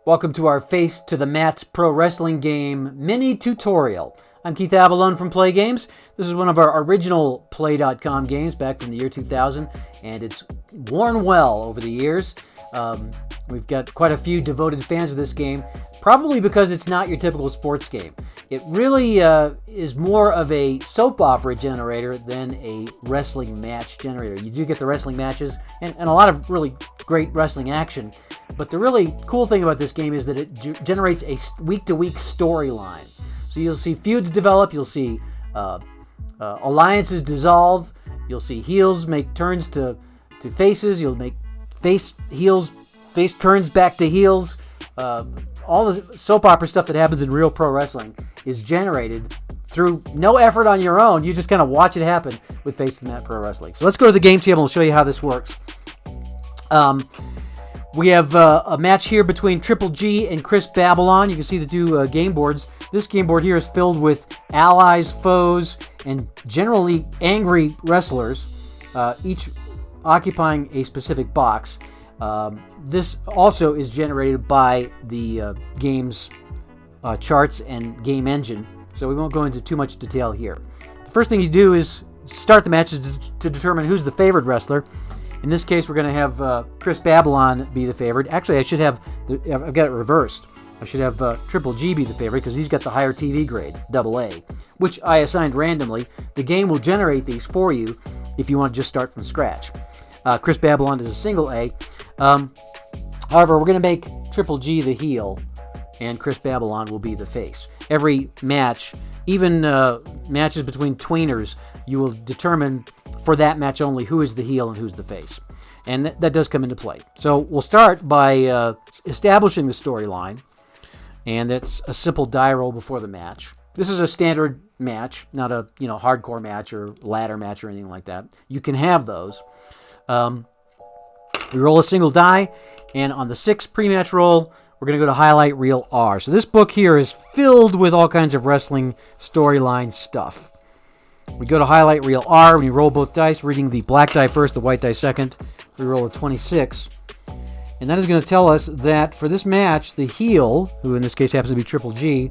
Welcome to our Face to the Mat Pro Wrestling Game mini tutorial. I'm Keith Avalone from Play Games. This is one of our original Play.com games back from the year 2000, and it's worn well over the years. We've got quite a few devoted fans of this game, probably because it's not your typical sports game. It really is more of a soap opera generator than a wrestling match generator. You do get the wrestling matches and a lot of really great wrestling action, but the really cool thing about this game is that it generates a week-to-week storyline. So you'll see feuds develop, you'll see alliances dissolve, you'll see heels make turns to faces, you'll make face turns back to heels. All the soap opera stuff that happens in real pro wrestling is generated through no effort on your own. You just kind of watch it happen with Face to the Mat Pro Wrestling. So let's go to the game table and show you how this works. We have a match here between Triple G and Chris Babylon. You can see the two game boards. This game board here is filled with allies, foes, and generally angry wrestlers, each occupying a specific box. This also is generated by the game's charts and game engine, so we won't go into too much detail here. The first thing you do is start the matches to determine who's the favored wrestler. In this case, we're going to have Chris Babylon be the favorite. Actually, I've got it reversed. I should have Triple G be the favorite because he's got the higher TV grade, AA, which I assigned randomly. The game will generate these for you if you want to just start from scratch. Chris Babylon is a single A. However, we're going to make Triple G the heel, and Chris Babylon will be the face. Every match, even matches between tweeners, you will determine for that match only who is the heel and who's the face. And that does come into play. So we'll start by establishing the storyline, and that's a simple die roll before the match. This is a standard match, not a hardcore match or ladder match or anything like that. You can have those. We roll a single die, and on the 6th pre-match roll, we're going to go to Highlight Reel R. So this book here is filled with all kinds of wrestling storyline stuff. We go to Highlight Reel R, we roll both dice, reading the black die first, the white die second. We roll a 26. And that is going to tell us that for this match, the heel, who in this case happens to be Triple G,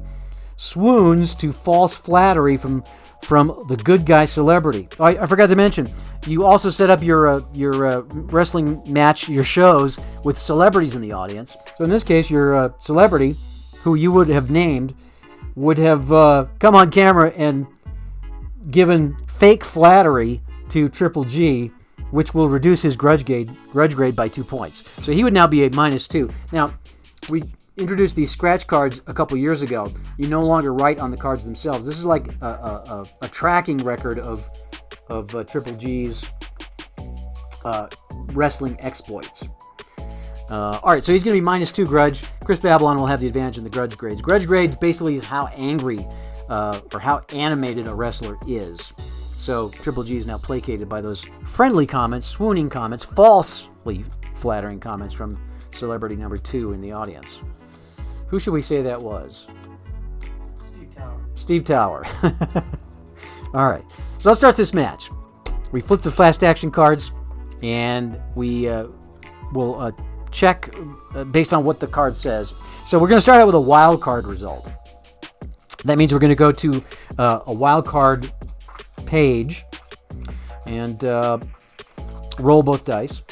swoons to false flattery from the good guy celebrity. Oh, I forgot to mention, you also set up your wrestling match, your shows, with celebrities in the audience. So in this case, your celebrity, who you would have named, would have come on camera and given fake flattery to Triple G, which will reduce his grudge grade by 2 points. So he would now be a -2. Now, we introduced these scratch cards a couple years ago. You no longer write on the cards themselves. This is like a tracking record of Triple G's wrestling exploits. All right, so he's going to be -2 grudge. Chris Babylon will have the advantage in the grudge grades. Grudge grades basically is how angry or how animated a wrestler is. So Triple G is now placated by those friendly comments, swooning comments, falsely flattering comments from celebrity number 2 in the audience. Who should we say that was? Steve Tower. All right, so let's start this match. We flip the fast action cards, and we will check based on what the card says. So we're going to start out with a wild card result. That means we're going to go to a wild card page and roll both dice.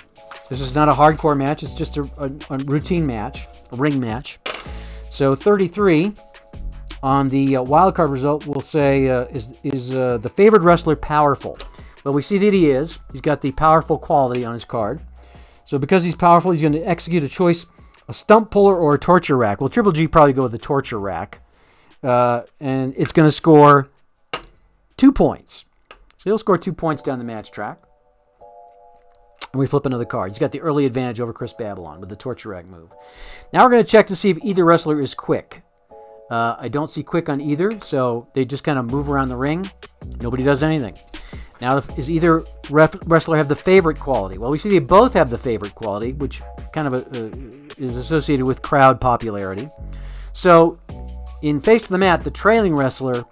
This is not a hardcore match. It's just a routine match, a ring match. So 33 on the wild card result will say, is the favored wrestler powerful? Well, we see that he is. He's got the powerful quality on his card. So because he's powerful, he's going to execute a choice, a stump puller or a torture rack. Well, Triple G probably go with the torture rack. And it's going to score 2 points. So he'll score 2 points down the match track. And we flip another card. He's got the early advantage over Chris Babylon with the torture rack move. Now we're going to check to see if either wrestler is quick. I don't see quick on either, so they just kind of move around the ring. Nobody does anything. Now, is either wrestler have the favorite quality? Well, we see they both have the favorite quality, which kind of is associated with crowd popularity. So in Face to the Mat, the trailing wrestler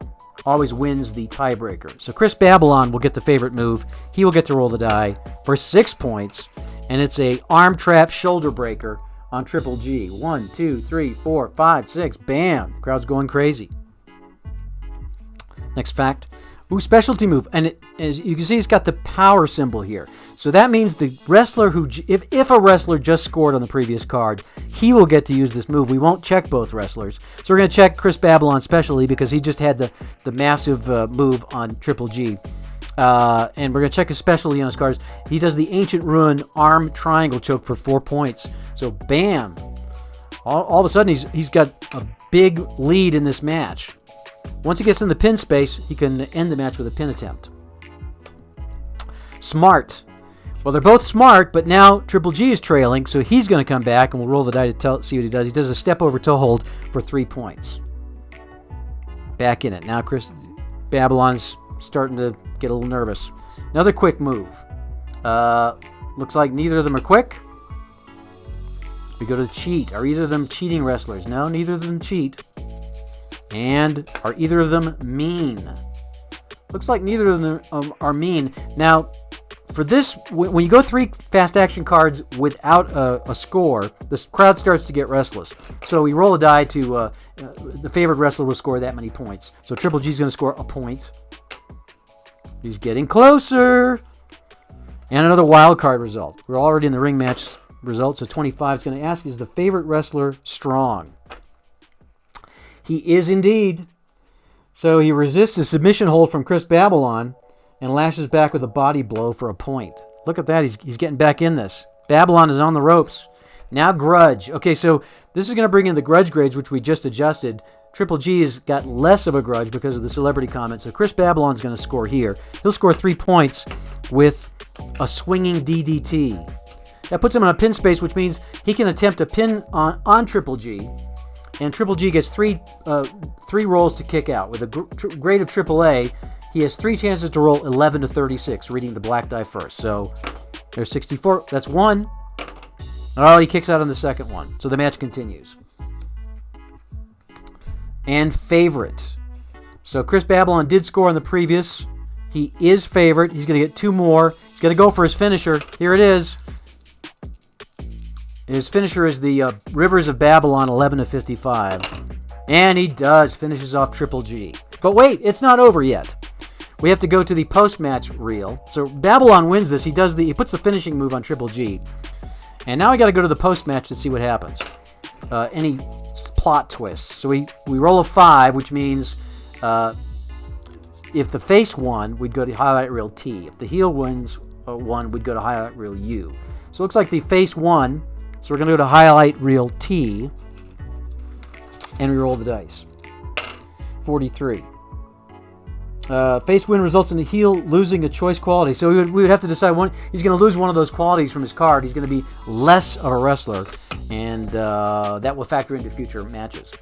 always wins the tiebreaker. So Chris Babylon will get the favorite move. He will get to roll the die for 6 points, and it's a arm trap shoulder breaker on Triple G. 1, 2, 3, 4, 5, 6. Bam. The crowd's going crazy. Next fact. Ooh, specialty move. And as you can see, it's got the power symbol here. So that means the wrestler who, if a wrestler just scored on the previous card, he will get to use this move. We won't check both wrestlers. So we're going to check Chris Babylon specially because he just had the massive move on Triple G. And we're going to check his specialty on his cards. He does the Ancient Ruin arm triangle choke for 4 points. So bam. All of a sudden, he's got a big lead in this match. Once he gets in the pin space, he can end the match with a pin attempt. Smart. Well, they're both smart, but now Triple G is trailing, so he's going to come back, and we'll roll the die to see what he does. He does a step over toe hold for 3 points. Back in it. Now Chris Babylon's starting to get a little nervous. Another quick move. Looks like neither of them are quick. We go to cheat. Are either of them cheating wrestlers? No, neither of them cheat. And are either of them mean? Looks like neither of them are mean. Now, for this, when you go 3 fast action cards without a score, this crowd starts to get restless. So we roll a die to the favorite wrestler will score that many points. So Triple G's going to score a point. He's getting closer. And another wild card result. We're already in the ring match result, so 25 is going to ask, is the favorite wrestler strong? He is indeed. So he resists a submission hold from Chris Babylon and lashes back with a body blow for a point. Look at that. He's getting back in this. Babylon is on the ropes. Now Grudge. Okay, so this is going to bring in the grudge grades, which we just adjusted. Triple G has got less of a grudge because of the celebrity comment. So Chris Babylon's going to score here. He'll score 3 points with a swinging DDT. That puts him in a pin space, which means he can attempt a pin on Triple G. And Triple G gets three rolls to kick out. With a grade of AAA, he has 3 chances to roll 11 to 36, reading the black die first. So there's 64. That's 1. Oh, he kicks out on the second one. So the match continues. And favorite. So Chris Babylon did score on the previous. He is favorite. He's going to get 2 more. He's going to go for his finisher. Here it is. His finisher is the Rivers of Babylon, 11 to 55. And he does. Finishes off Triple G. But wait, it's not over yet. We have to go to the post-match reel. So Babylon wins this. He puts the finishing move on Triple G. And now we got to go to the post-match to see what happens. Any plot twists. So we roll a 5, which means if the face won, we'd go to highlight reel T. If the heel wins won, we'd go to highlight reel U. So it looks like the face won. So we're going to go to highlight reel T, and we roll the dice. 43. Face win results in the heel losing a choice quality. So we would have to decide one. He's going to lose one of those qualities from his card. He's going to be less of a wrestler, and that will factor into future matches.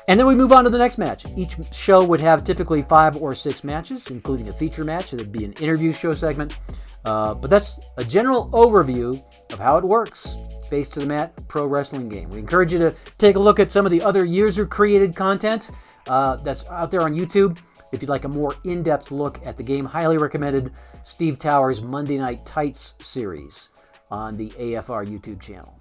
And then we move on to the next match. Each show would have typically 5 or 6 matches, including a feature match. It would be an interview show segment. But that's a general overview of how it works. Face to the Mat pro wrestling game. We encourage you to take a look at some of the other user-created content that's out there on YouTube. If you'd like a more in-depth look at the game, highly recommended Steve Towers' Monday Night Tights series on the AFR YouTube channel.